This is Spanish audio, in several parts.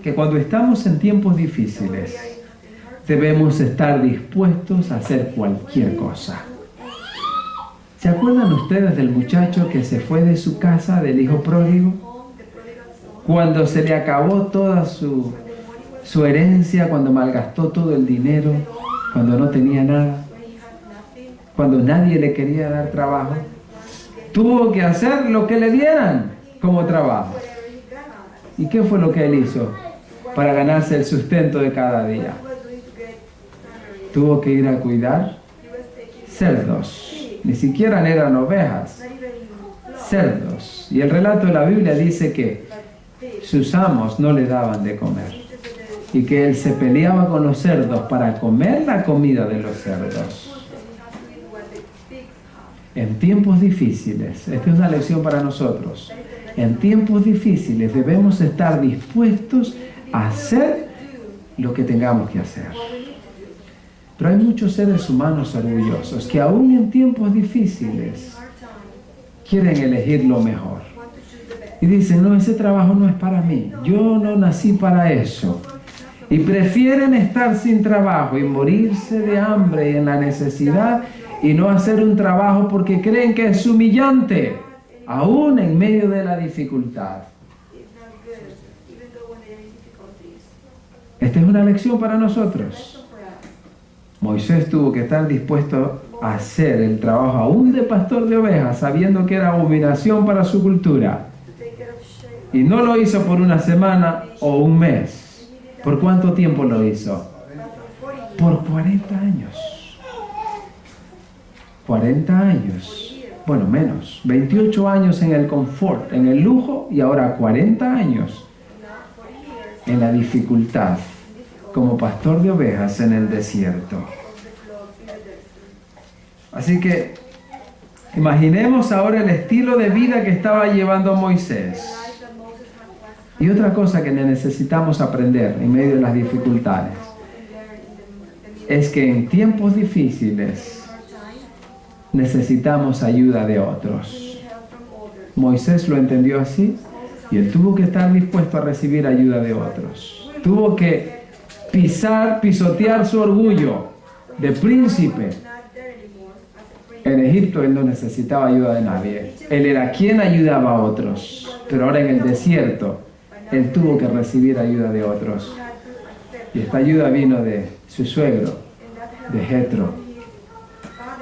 que cuando estamos en tiempos difíciles, debemos estar dispuestos a hacer cualquier cosa. ¿Se acuerdan ustedes del muchacho que se fue de su casa, del hijo pródigo? Cuando se le acabó toda su herencia, cuando malgastó todo el dinero, cuando no tenía nada, cuando nadie le quería dar trabajo, tuvo que hacer lo que le dieran como trabajo. ¿Y qué fue lo que él hizo para ganarse el sustento de cada día? Tuvo que ir a cuidar cerdos. Ni siquiera eran ovejas, cerdos. Y el relato de la Biblia dice que sus amos no le daban de comer y que él se peleaba con los cerdos para comer la comida de los cerdos. En tiempos difíciles, esta es una lección para nosotros, en tiempos difíciles debemos estar dispuestos a hacer lo que tengamos que hacer. Pero hay muchos seres humanos orgullosos que aún en tiempos difíciles quieren elegir lo mejor. Y dicen, no, ese trabajo no es para mí, yo no nací para eso. Y prefieren estar sin trabajo y morirse de hambre y en la necesidad y no hacer un trabajo porque creen que es humillante, aún en medio de la dificultad. Esta es una lección para nosotros. Moisés tuvo que estar dispuesto a hacer el trabajo aún de pastor de ovejas, sabiendo que era abominación para su cultura. Y no lo hizo por una semana o un mes. ¿Por cuánto tiempo lo hizo? Por 40 años. 40 años. Bueno, menos. 28 años en el confort, en el lujo, y ahora 40 años en la dificultad, como pastor de ovejas en el desierto. Así que imaginemos ahora el estilo de vida que estaba llevando Moisés. Y otra cosa que necesitamos aprender en medio de las dificultades es que en tiempos difíciles necesitamos ayuda de otros. Moisés lo entendió así y él tuvo que estar dispuesto a recibir ayuda de otros. Tuvo que pisotear su orgullo de príncipe. En Egipto él no necesitaba ayuda de nadie. Él era quien ayudaba a otros. Pero ahora en el desierto, él tuvo que recibir ayuda de otros. Y esta ayuda vino de su suegro, de Jetro,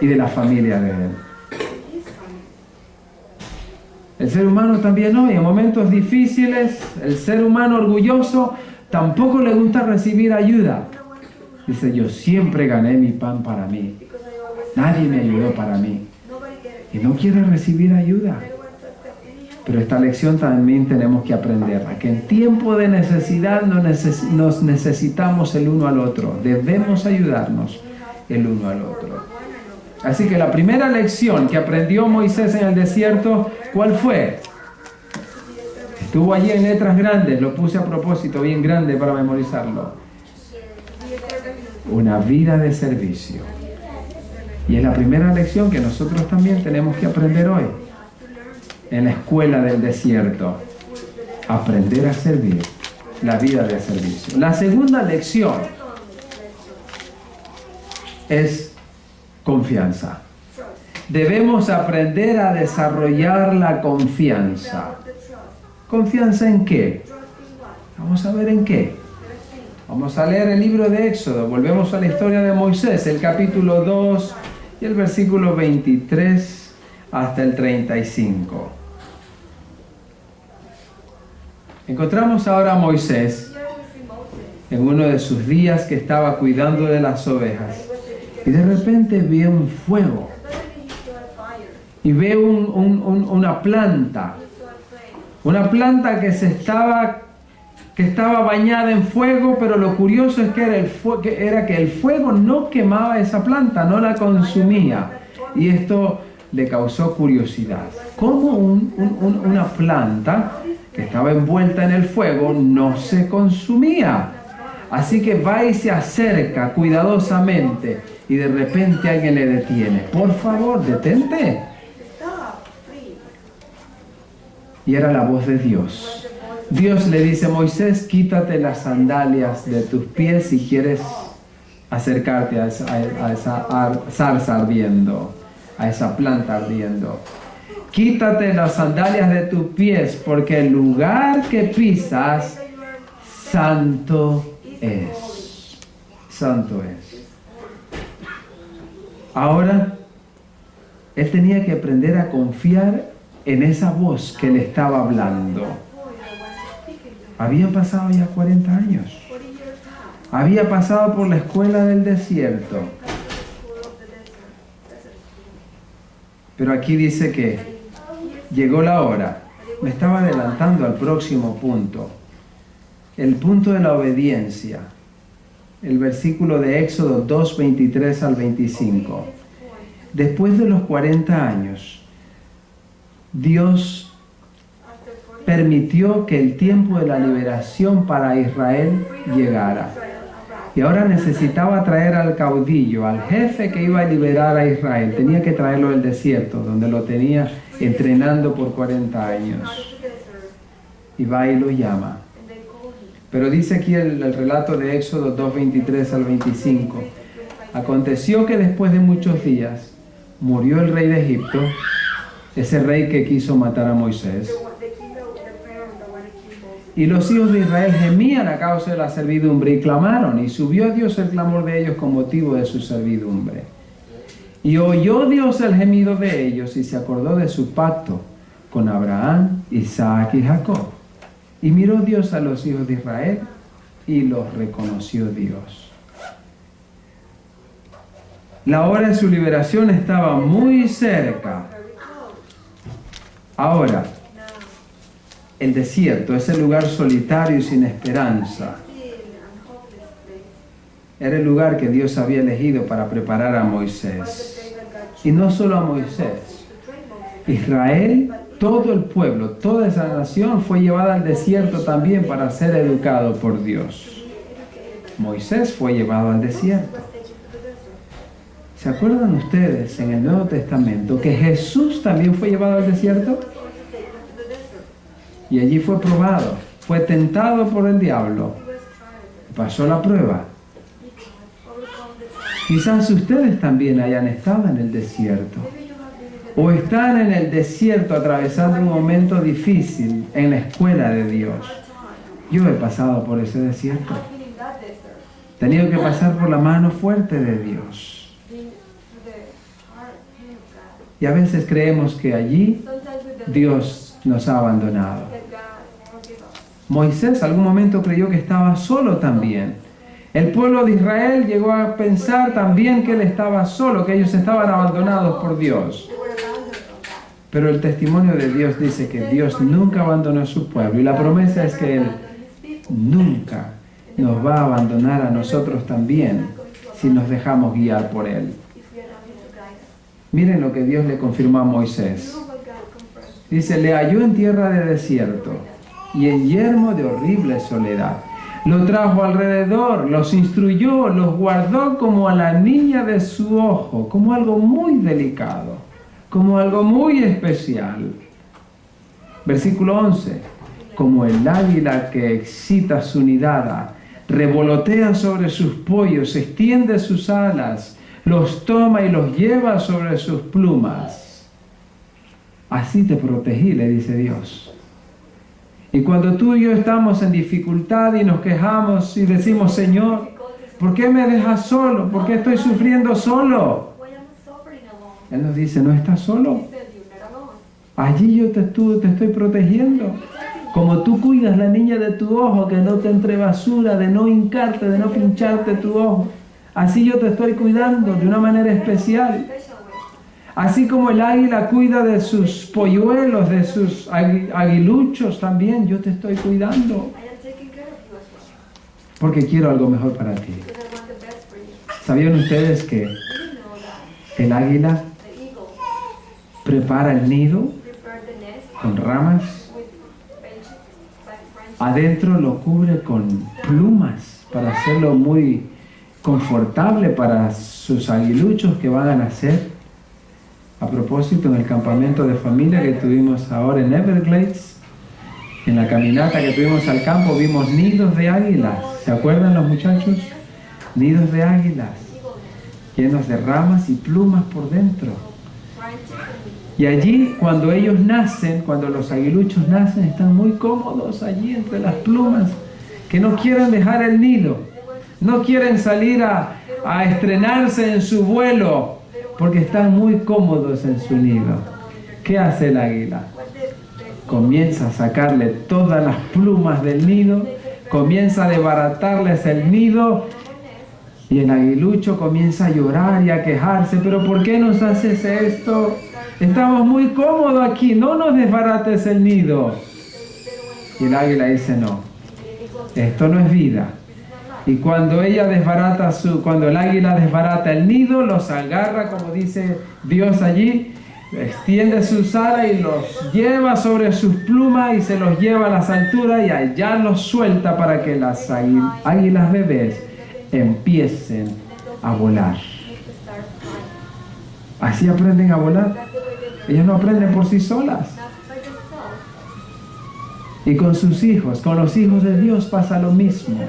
y de la familia de él. El ser humano también hoy, en momentos difíciles, el ser humano orgulloso tampoco le gusta recibir ayuda. Dice, yo siempre gané mi pan para mí. Nadie me ayudó para mí. Y no quiere recibir ayuda. Pero esta lección también tenemos que aprenderla, que en tiempo de necesidad nos necesitamos el uno al otro. Debemos ayudarnos el uno al otro. Así que la primera lección que aprendió Moisés en el desierto, ¿cuál fue? Estuvo allí en letras grandes, lo puse a propósito, bien grande para memorizarlo. Una vida de servicio. Y es la primera lección que nosotros también tenemos que aprender hoy. En la escuela del desierto. Aprender a servir. La vida de servicio. La segunda lección es confianza. Debemos aprender a desarrollar la confianza. ¿Confianza en qué? Vamos a ver en qué. Vamos a leer el libro de Éxodo. Volvemos a la historia de Moisés, el capítulo 2 y el versículo 23 hasta el 35. Encontramos ahora a Moisés en uno de sus días que estaba cuidando de las ovejas. Y de repente ve un fuego. Y ve una planta. Una planta que estaba bañada en fuego, pero lo curioso es que era que el fuego no quemaba esa planta, no la consumía. Y esto le causó curiosidad. ¿Cómo una planta que estaba envuelta en el fuego no se consumía? Así que va y se acerca cuidadosamente y de repente alguien le detiene. Por favor, detente. Y era la voz de Dios. Dios le dice a Moisés, quítate las sandalias de tus pies si quieres acercarte a esa zarza ardiendo, a esa planta ardiendo. Quítate las sandalias de tus pies, porque el lugar que pisas, santo es. Santo es. Ahora, él tenía que aprender a confiar en esa voz que le estaba hablando. Habían pasado ya 40 años. Había pasado por la escuela del desierto. Pero aquí dice que llegó la hora. Me estaba adelantando al próximo punto. El punto de la obediencia. El versículo de Éxodo 2, 23 al 25. Después de los 40 años, Dios permitió que el tiempo de la liberación para Israel llegara. Y ahora necesitaba traer al caudillo, al jefe que iba a liberar a Israel. Tenía que traerlo del desierto, donde lo tenía entrenando por 40 años. Y va y lo llama. Pero dice aquí el relato de Éxodo 2, 23 al 25. Aconteció que después de muchos días murió el rey de Egipto, ese rey que quiso matar a Moisés. Y los hijos de Israel gemían a causa de la servidumbre y clamaron, y subió a Dios el clamor de ellos con motivo de su servidumbre. Y oyó Dios el gemido de ellos y se acordó de su pacto con Abraham, Isaac y Jacob. Y miró Dios a los hijos de Israel y los reconoció Dios. La hora de su liberación estaba muy cerca. Ahora, el desierto, ese lugar solitario y sin esperanza, era el lugar que Dios había elegido para preparar a Moisés. Y no solo a Moisés. Israel, todo el pueblo, toda esa nación fue llevada al desierto también para ser educado por Dios. Moisés fue llevado al desierto. ¿Se acuerdan ustedes en el Nuevo Testamento que Jesús también fue llevado al desierto? Y allí fue probado, fue tentado por el diablo, pasó la prueba. Quizás ustedes también hayan estado en el desierto, o están en el desierto atravesando un momento difícil en la escuela de Dios. Yo he pasado por ese desierto. He tenido que pasar por la mano fuerte de Dios. Y a veces creemos que allí Dios nos ha abandonado. Moisés algún momento creyó que estaba solo también. El pueblo de Israel llegó a pensar también que él estaba solo, que ellos estaban abandonados por Dios. Pero el testimonio de Dios dice que Dios nunca abandonó a su pueblo y la promesa es que Él nunca nos va a abandonar a nosotros también si nos dejamos guiar por Él. Miren lo que Dios le confirmó a Moisés. Dice, le halló en tierra de desierto y en yermo de horrible soledad. Lo trajo alrededor, los instruyó, los guardó como a la niña de su ojo, como algo muy delicado, como algo muy especial. Versículo 11. Como el águila que excita su nidada, revolotea sobre sus pollos, extiende sus alas, los toma y los lleva sobre sus plumas. Así te protegí, le dice Dios. Y cuando tú y yo estamos en dificultad y nos quejamos y decimos, Señor, ¿por qué me dejas solo? ¿Por qué estoy sufriendo solo? Él nos dice, no estás solo. Allí yo te estoy protegiendo. Como tú cuidas la niña de tu ojo, que no te entre basura, de no hincarte, de no pincharte tu ojo. Así yo te estoy cuidando de una manera especial. Así como el águila cuida de sus polluelos, de sus aguiluchos también, yo te estoy cuidando. Porque quiero algo mejor para ti. ¿Sabían ustedes que el águila prepara el nido con ramas? Adentro lo cubre con plumas para hacerlo muy confortable para sus aguiluchos que van a nacer. A propósito, en el campamento de familia que tuvimos ahora en Everglades, En la caminata que tuvimos al campo vimos nidos de águilas. ¿Se acuerdan los muchachos? Nidos de águilas, llenos de ramas y plumas por dentro. Y allí, cuando ellos nacen, cuando los aguiluchos nacen, están muy cómodos allí entre las plumas, que no quieren dejar el nido, no quieren salir a estrenarse en su vuelo, porque están muy cómodos en su nido. ¿Qué hace el águila? Comienza a sacarle todas las plumas del nido, comienza a desbaratarles el nido, y el aguilucho comienza a llorar y a quejarse. ¿Pero por qué nos haces esto? Estamos muy cómodos aquí, no nos desbarates el nido. Y el águila dice, no, esto no es vida. Y cuando cuando el águila desbarata el nido, los agarra, como dice Dios allí, extiende sus alas y los lleva sobre sus plumas y se los lleva a las alturas y allá los suelta para que las águilas bebés empiecen a volar. Así aprenden a volar. Ellas no aprenden por sí solas. Y con sus hijos, con los hijos de Dios pasa lo mismo.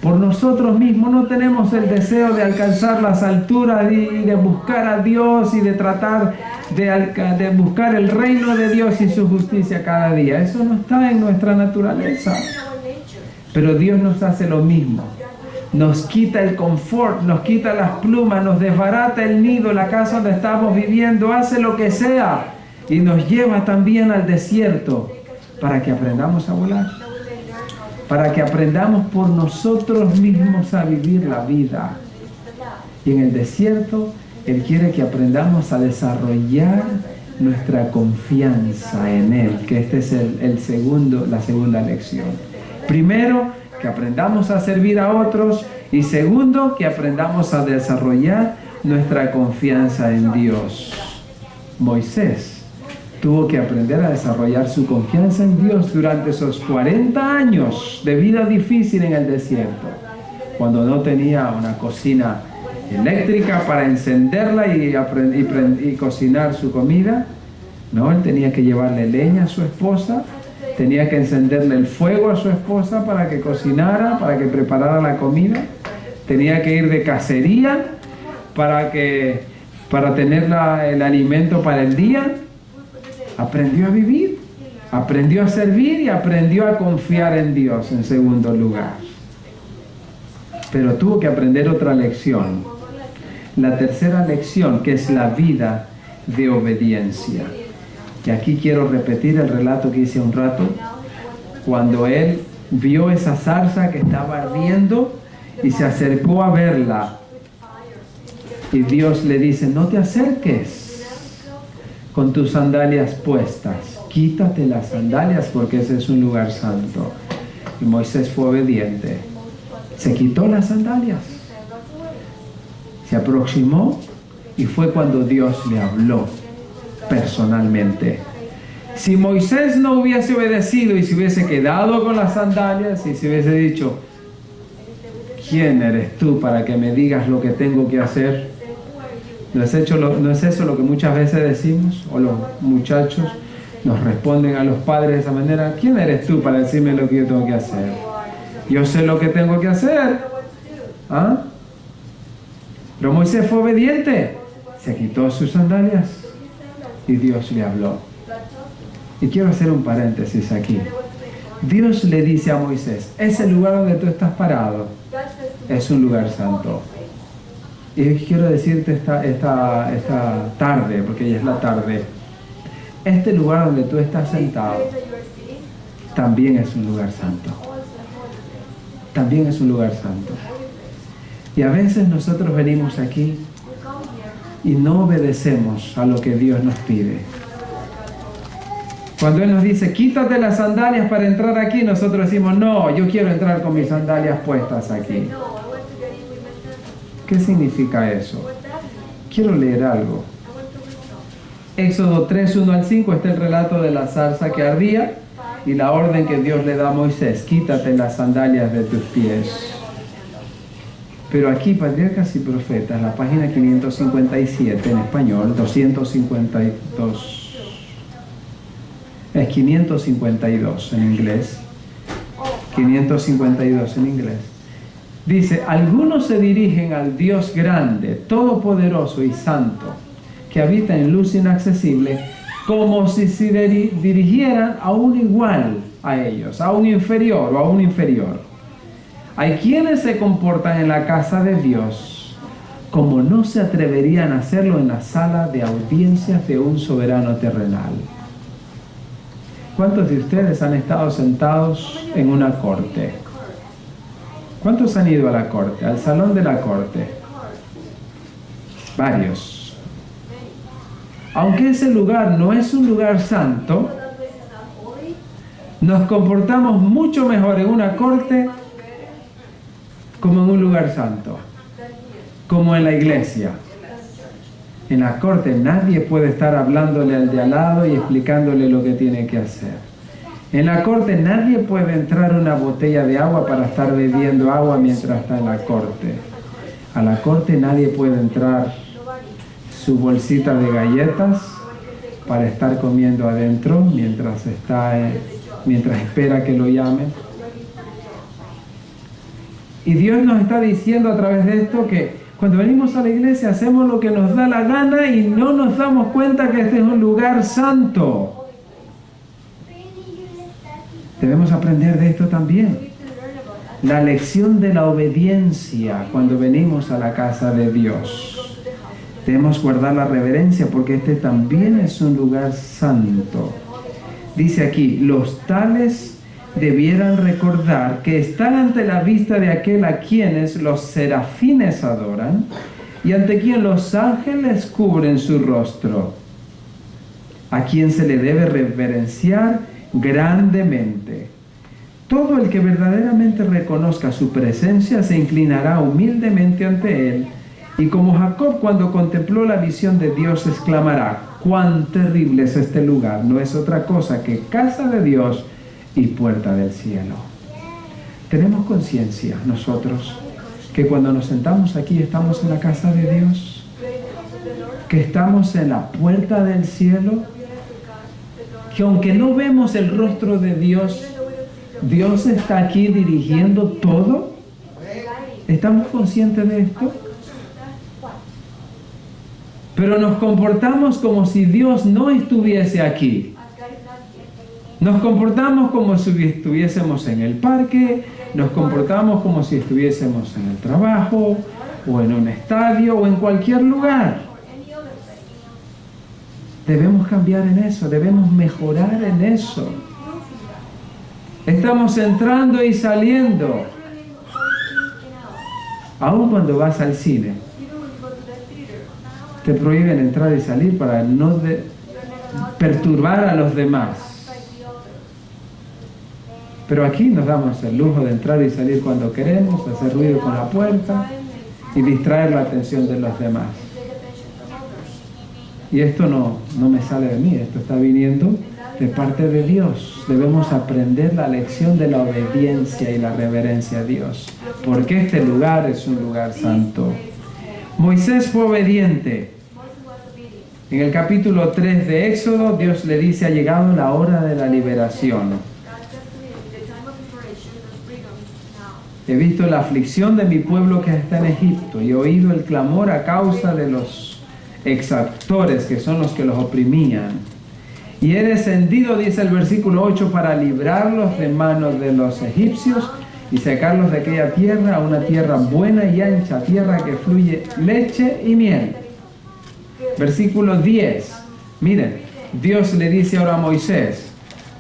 Por nosotros mismos no tenemos el deseo de alcanzar las alturas y de buscar a Dios y de tratar de buscar el reino de Dios y su justicia cada día. Eso no está en nuestra naturaleza. Pero Dios nos hace lo mismo. Nos quita el confort, nos quita las plumas, nos desbarata el nido, la casa donde estamos viviendo, hace lo que sea y nos lleva también al desierto para que aprendamos a volar, para que aprendamos por nosotros mismos a vivir la vida. Y en el desierto, Él quiere que aprendamos a desarrollar nuestra confianza en Él, que este es la segunda lección. Primero, que aprendamos a servir a otros, y segundo, que aprendamos a desarrollar nuestra confianza en Dios. Moisés tuvo que aprender a desarrollar su confianza en Dios durante esos 40 años de vida difícil en el desierto, cuando no tenía una cocina eléctrica para encenderla y cocinar su comida. No, él tenía que llevarle leña a su esposa, tenía que encenderle el fuego a su esposa para que cocinara, para que preparara la comida. Tenía que ir de cacería para tener el alimento para el día. Aprendió a vivir, aprendió a servir y aprendió a confiar en Dios en segundo lugar. Pero tuvo que aprender otra lección. La tercera lección, que es la vida de obediencia. Y aquí quiero repetir el relato que hice un rato, cuando él vio esa zarza que estaba ardiendo y se acercó a verla. Y Dios le dice, no te acerques con tus sandalias puestas, quítate las sandalias porque ese es un lugar santo. Y Moisés fue obediente, se quitó las sandalias, se aproximó y fue cuando Dios le habló personalmente. Si Moisés no hubiese obedecido y se hubiese quedado con las sandalias y se hubiese dicho, ¿quién eres tú para que me digas lo que tengo que hacer? ¿No es eso lo que muchas veces decimos? O los muchachos nos responden a los padres de esa manera, ¿quién eres tú para decirme lo que yo tengo que hacer? Yo sé lo que tengo que hacer. ¿Ah? Pero Moisés fue obediente, se quitó sus sandalias y Dios le habló. Y quiero hacer un paréntesis aquí. Dios le dice a Moisés, ese lugar donde tú estás parado es un lugar santo. Y quiero decirte esta tarde, porque ya es la tarde, este lugar donde tú estás sentado también es un lugar santo. También es un lugar santo. Y a veces nosotros venimos aquí y no obedecemos a lo que Dios nos pide. Cuando Él nos dice, quítate las sandalias para entrar aquí, nosotros decimos, no, yo quiero entrar con mis sandalias puestas aquí. ¿Qué significa eso? Quiero leer algo. Éxodo 3, 1 al 5 está el relato de la zarza que ardía y la orden que Dios le da a Moisés, quítate las sandalias de tus pies. Pero aquí, Patriarcas y Profetas, la página 557 en español, 252. Es 552 en inglés. 552 en inglés. Dice, algunos se dirigen al Dios grande, todopoderoso y santo, que habita en luz inaccesible, como si se dirigieran a un igual a ellos, a un inferior o a un inferior. Hay quienes se comportan en la casa de Dios como no se atreverían a hacerlo en la sala de audiencias de un soberano terrenal. ¿Cuántos de ustedes han estado sentados en una corte? ¿Cuántos han ido a la corte, al salón de la corte? Varios. Aunque ese lugar no es un lugar santo, nos comportamos mucho mejor en una corte como en un lugar santo, como en la iglesia. En la corte nadie puede estar hablándole al de al lado y explicándole lo que tiene que hacer. En la corte nadie puede entrar una botella de agua para estar bebiendo agua mientras está en la corte. A la corte nadie puede entrar su bolsita de galletas para estar comiendo adentro mientras espera que lo llamen. Y Dios nos está diciendo a través de esto que cuando venimos a la iglesia hacemos lo que nos da la gana y no nos damos cuenta que este es un lugar santo. Debemos aprender de esto también. La lección de la obediencia cuando venimos a la casa de Dios. Debemos guardar la reverencia porque este también es un lugar santo. Dice aquí, los tales debieran recordar que están ante la vista de aquel a quienes los serafines adoran y ante quien los ángeles cubren su rostro, a quien se le debe reverenciar grandemente. Todo el que verdaderamente reconozca su presencia se inclinará humildemente ante él, y como Jacob cuando contempló la visión de Dios exclamará: cuán terrible es este lugar, no es otra cosa que casa de Dios y puerta del cielo. Tenemos conciencia nosotros que cuando nos sentamos aquí estamos en la casa de Dios, que estamos en la puerta del cielo, que aunque no vemos el rostro de Dios, Dios está aquí dirigiendo todo. ¿Estamos conscientes de esto? Pero nos comportamos como si Dios no estuviese aquí. Nos comportamos como si estuviésemos en el parque, nos comportamos como si estuviésemos en el trabajo, o en un estadio, o en cualquier lugar. Debemos cambiar en eso, debemos mejorar en eso. Estamos entrando y saliendo. Aún cuando vas al cine, te prohíben entrar y salir para no perturbar a los demás. Pero aquí nos damos el lujo de entrar y salir cuando queremos, hacer ruido con la puerta y distraer la atención de los demás. Y esto no me sale de mí, esto está viniendo de parte de Dios. Debemos aprender la lección de la obediencia y la reverencia a Dios, porque este lugar es un lugar santo. Moisés fue obediente. En el capítulo 3 de Éxodo, Dios le dice: ha llegado la hora de la liberación. He visto la aflicción de mi pueblo que está en Egipto y he oído el clamor a causa de los exactores, que son los que los oprimían. Y he descendido, dice el versículo 8, para librarlos de manos de los egipcios y sacarlos de aquella tierra a una tierra buena y ancha, tierra que fluye leche y miel. Versículo 10. Miren, Dios le dice ahora a Moisés: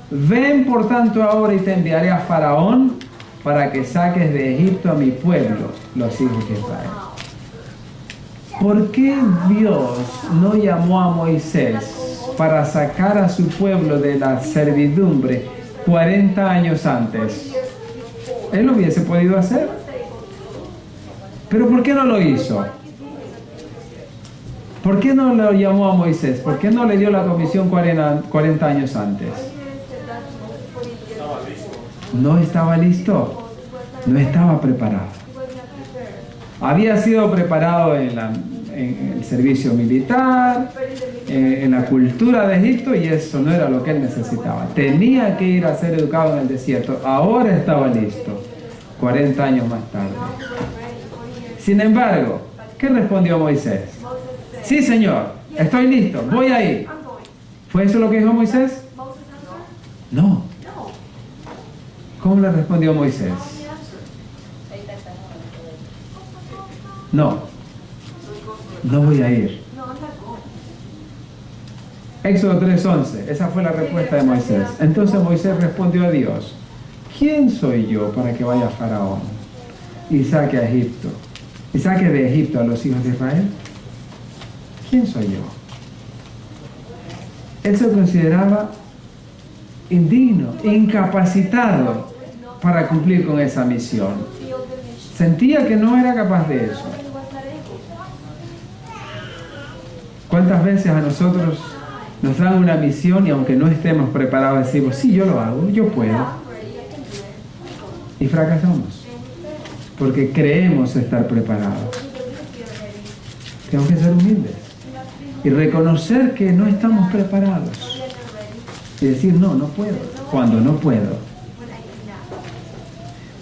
ven por tanto ahora y te enviaré a Faraón para que saques de Egipto a mi pueblo, los hijos de Israel. ¿Por qué Dios no llamó a Moisés para sacar a su pueblo de la servidumbre 40 años antes? Él lo hubiese podido hacer. ¿Pero por qué no lo hizo? ¿Por qué no lo llamó a Moisés? ¿Por qué no le dio la comisión 40 años antes? No estaba listo, no estaba preparado. Había sido preparado en el servicio militar, en la cultura de Egipto y eso no era lo que él necesitaba. Tenía que ir a ser educado en el desierto. Ahora estaba listo, 40 años más tarde. Sin embargo, ¿qué respondió Moisés? Sí, Señor, estoy listo, voy a ir. ¿Fue eso lo que dijo Moisés? No. ¿Cómo le respondió Moisés? No, no voy a ir. Éxodo 3:11, esa fue la respuesta de Moisés. Entonces Moisés respondió a Dios: ¿quién soy yo para que vaya a Faraón y saque a Egipto? ¿Y saque de Egipto a los hijos de Israel? ¿Quién soy yo? Él se consideraba indigno, incapacitado para cumplir con esa misión. Sentía que no era capaz de eso. ¿Cuántas veces a nosotros nos dan una misión y aunque no estemos preparados decimos, sí, yo lo hago, yo puedo? Y fracasamos porque creemos estar preparados. Tenemos que ser humildes y reconocer que no estamos preparados y decir, no, no puedo, cuando no puedo.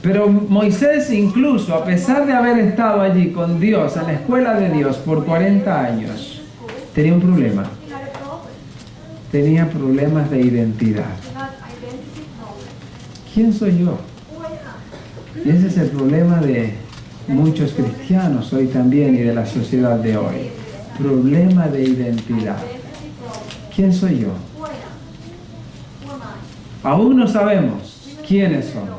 Pero Moisés, incluso a pesar de haber estado allí con Dios, en la escuela de Dios por 40 años, tenía un problema. Tenía problemas de identidad. ¿Quién soy yo? Y ese es el problema de muchos cristianos hoy también y de la sociedad de hoy. Problema de identidad. ¿Quién soy yo? Aún no sabemos quiénes somos.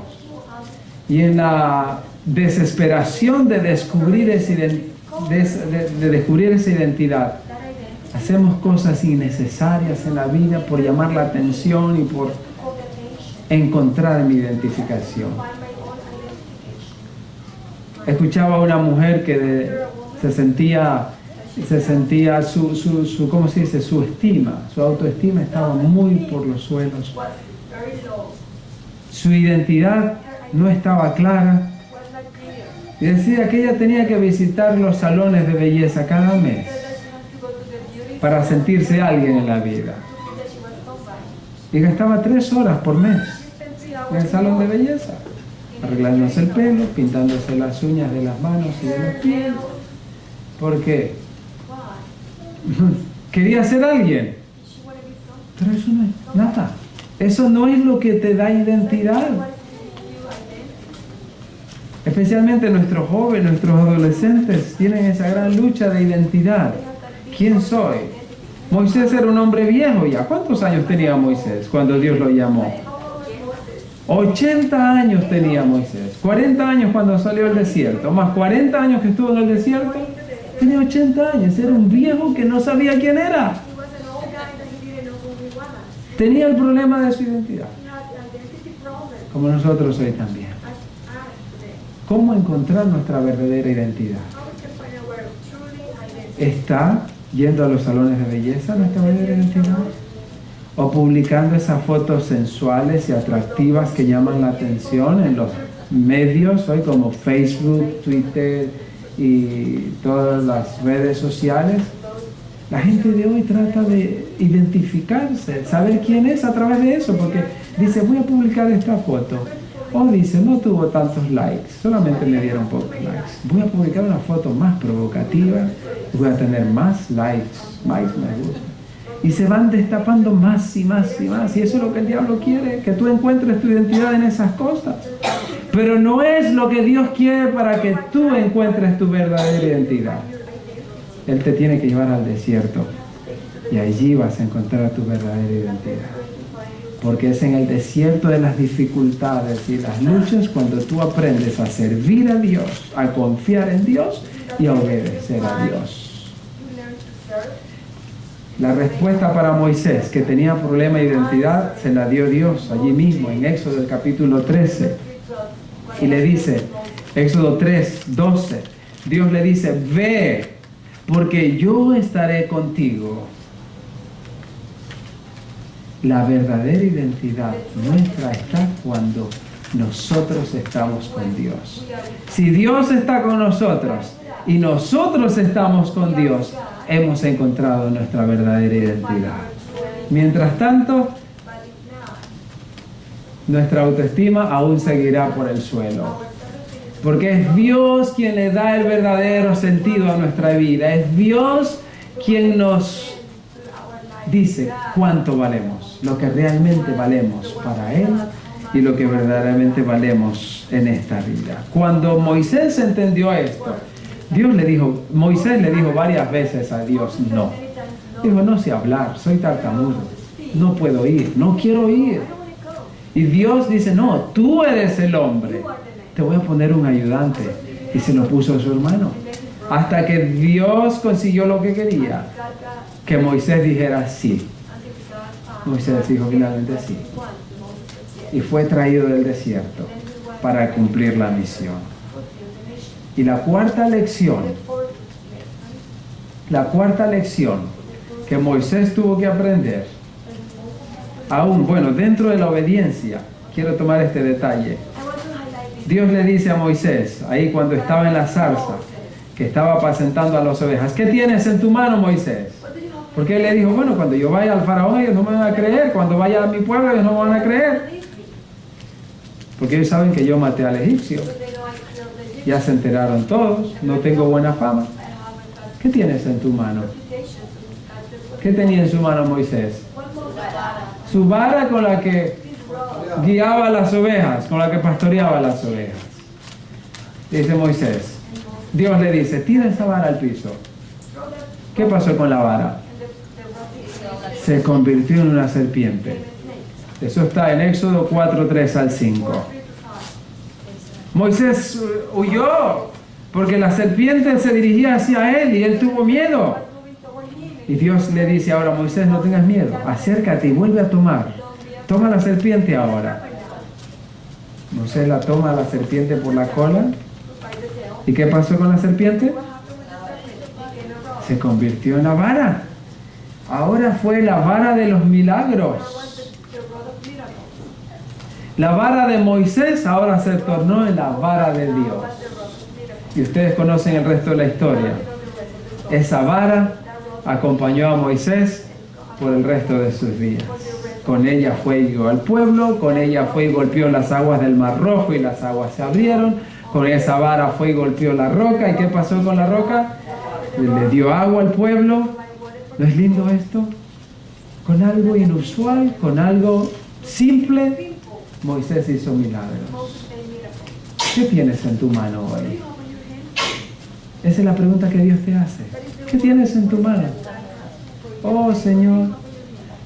Y en la desesperación de descubrir esa identidad, hacemos cosas innecesarias en la vida por llamar la atención y por encontrar mi identificación. Escuchaba a una mujer que se sentía su ¿cómo se dice? Su autoestima estaba muy por los suelos. Su identidad no estaba clara. Y decía que ella tenía que visitar los salones de belleza cada mes para sentirse alguien en la vida. Y gastaba 3 horas por mes en el salón de belleza, arreglándose el pelo, pintándose las uñas de las manos y de los pies, porque quería ser alguien. Pero eso no es nada. Eso no es lo que te da identidad. Especialmente nuestros jóvenes, nuestros adolescentes tienen esa gran lucha de identidad. ¿Quién soy? Moisés era un hombre viejo ya. ¿Cuántos años tenía Moisés cuando Dios lo llamó? 80 años tenía Moisés. 40 años cuando salió del desierto. Más 40 años que estuvo en el desierto. Tenía 80 años. Era un viejo que no sabía quién era. Tenía el problema de su identidad. Como nosotros hoy también. ¿Cómo encontrar nuestra verdadera identidad? ¿Está yendo a los salones de belleza nuestra verdadera identidad? ¿O publicando esas fotos sensuales y atractivas que llaman la atención en los medios hoy como Facebook, Twitter y todas las redes sociales? La gente de hoy trata de identificarse, saber quién es a través de eso, porque dice, voy a publicar esta foto. O dice, no tuvo tantos likes, solamente me dieron pocos likes. Voy a publicar una foto más provocativa, voy a tener más likes, más me gusta. Y se van destapando más y más y más. Y eso es lo que el diablo quiere, que tú encuentres tu identidad en esas cosas. Pero no es lo que Dios quiere para que tú encuentres tu verdadera identidad. Él te tiene que llevar al desierto. Y allí vas a encontrar tu verdadera identidad. Porque es en el desierto de las dificultades y las luchas cuando tú aprendes a servir a Dios, a confiar en Dios y a obedecer a Dios. La respuesta para Moisés, que tenía problema de identidad, se la dio Dios allí mismo en Éxodo capítulo 13. Y le dice, Éxodo 3:12, Dios le dice, ve, porque yo estaré contigo. La verdadera identidad nuestra está cuando nosotros estamos con Dios. Si Dios está con nosotros y nosotros estamos con Dios, hemos encontrado nuestra verdadera identidad. Mientras tanto, nuestra autoestima aún seguirá por el suelo. Porque es Dios quien le da el verdadero sentido a nuestra vida. Es Dios quien nos dice cuánto valemos, lo que realmente valemos para Él y lo que verdaderamente valemos en esta vida. Cuando Moisés entendió esto, Moisés le dijo varias veces a Dios no. Dijo, no sé hablar, soy tartamudo, no puedo ir, no quiero ir. Y Dios dice, no, tú eres el hombre, te voy a poner un ayudante. Y se lo puso a su hermano. Hasta que Dios consiguió lo que quería, que Moisés dijera sí. Moisés dijo finalmente sí. Y fue traído del desierto para cumplir la misión. Y la cuarta lección que Moisés tuvo que aprender, aún, dentro de la obediencia, quiero tomar este detalle. Dios le dice a Moisés, ahí cuando estaba en la zarza, que estaba apacentando a las ovejas, ¿qué tienes en tu mano, Moisés? Porque él le dijo, cuando yo vaya al faraón ellos no me van a creer, cuando vaya a mi pueblo ellos no me van a creer. Porque ellos saben que yo maté al egipcio. Ya se enteraron todos, no tengo buena fama. ¿Qué tienes en tu mano? ¿Qué tenía en su mano Moisés? Su vara con la que guiaba a las ovejas, con la que pastoreaba las ovejas. Dice Moisés, Dios le dice, tira esa vara al piso. ¿Qué pasó con la vara? Se convirtió en una serpiente. Eso está en Éxodo 4, 3 al 5. Moisés huyó porque la serpiente se dirigía hacia él y él tuvo miedo. Y Dios le dice ahora, Moisés, no tengas miedo, acércate y vuelve a tomar. Toma la serpiente ahora. Moisés la toma a la serpiente por la cola. ¿Y qué pasó con la serpiente? Se convirtió en la vara. Ahora fue la vara de los milagros. La vara de Moisés ahora se tornó en la vara de Dios. Y ustedes conocen el resto de la historia. Esa vara acompañó a Moisés por el resto de sus días. Con ella fue y guió al pueblo, con ella fue y golpeó las aguas del Mar Rojo y las aguas se abrieron. Con esa vara fue y golpeó la roca. ¿Y qué pasó con la roca? Le dio agua al pueblo. ¿No es lindo esto? Con algo inusual, con algo simple, Moisés hizo milagros. ¿Qué tienes en tu mano hoy? Esa es la pregunta que Dios te hace. ¿Qué tienes en tu mano? Oh, Señor,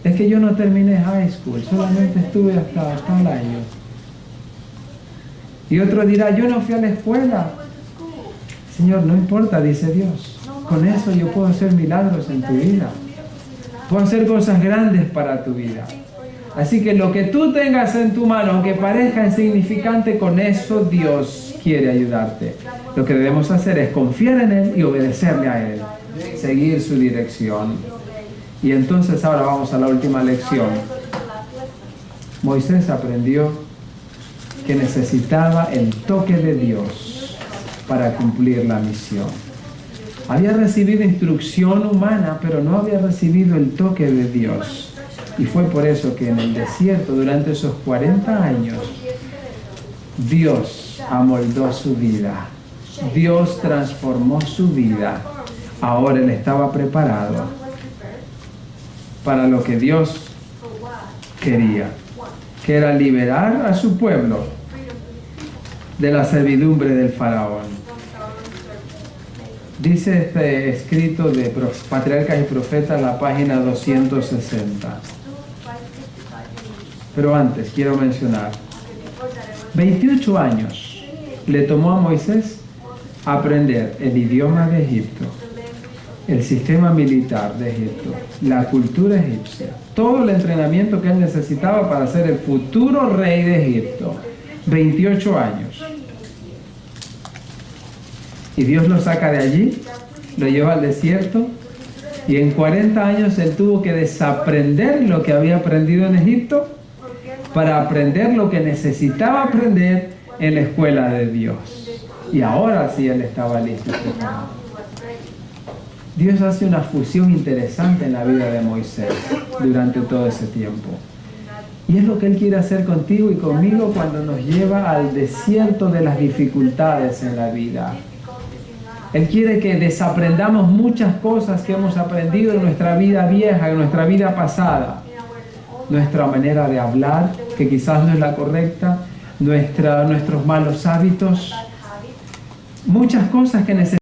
es que yo no terminé high school, solamente estuve hasta el año. Y otro dirá, yo no fui a la escuela. Señor, no importa, dice Dios. Con eso yo puedo hacer milagros en tu vida. Puedo hacer cosas grandes para tu vida. Así que lo que tú tengas en tu mano, aunque parezca insignificante, con eso Dios quiere ayudarte. Lo que debemos hacer es confiar en Él y obedecerle a Él. Seguir su dirección. Y entonces ahora vamos a la última lección. Moisés aprendió que necesitaba el toque de Dios para cumplir la misión. Había recibido instrucción humana, pero no había recibido el toque de Dios. Y fue por eso que en el desierto, durante esos 40 años, Dios amoldó su vida. Dios transformó su vida. Ahora él estaba preparado para lo que Dios quería, que era liberar a su pueblo de la servidumbre del faraón. Dice este escrito de Patriarcas y Profetas, la página 260. Pero antes quiero mencionar, 28 años le tomó a Moisés aprender el idioma de Egipto, el sistema militar de Egipto, la cultura egipcia, todo el entrenamiento que él necesitaba para ser el futuro rey de Egipto. 28 años. Y Dios lo saca de allí, lo lleva al desierto, y en 40 años él tuvo que desaprender lo que había aprendido en Egipto para aprender lo que necesitaba aprender en la escuela de Dios. Y ahora sí él estaba listo y preparado. Dios hace una fusión interesante en la vida de Moisés durante todo ese tiempo. Y es lo que Él quiere hacer contigo y conmigo cuando nos lleva al desierto de las dificultades en la vida. Él quiere que desaprendamos muchas cosas que hemos aprendido en nuestra vida vieja, en nuestra vida pasada. Nuestra manera de hablar, que quizás no es la correcta, nuestros malos hábitos, muchas cosas que necesitamos.